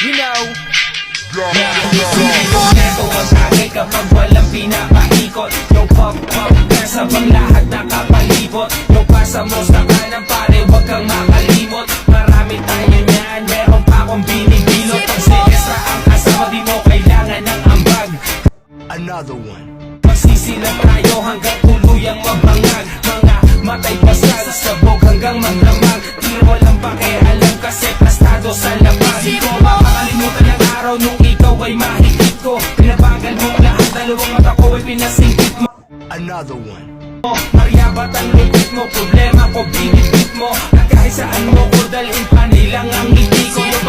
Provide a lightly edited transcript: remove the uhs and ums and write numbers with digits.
You know. Ito ang akin kapag walang pinapaikot. Yung pop-pop kasabang lahat nakapalibot. Yung pasamos na kanan pare wag kang makalimot. Marami tayo niyan, meron pa akong binibilot. Pag sinestra ang kasama di mo kailangan ng ambag. Another one. Magsisilang tayo hanggang tuluyang mabangag. Mga matay basag, sabog hanggang magdamag. Di walang pakialam kasi plastado sa labas. Di ko makakalimutan ang araw nung ikaw ay mahigit ko. Pinabagal mo lahat, dalawang mata ko ay pinasingkit mo. Another one. Mariabat ang lupit mo, problema ko binibit mo. At kahit saan mo ko dalhin pa nilang ang ngiti ko. Yung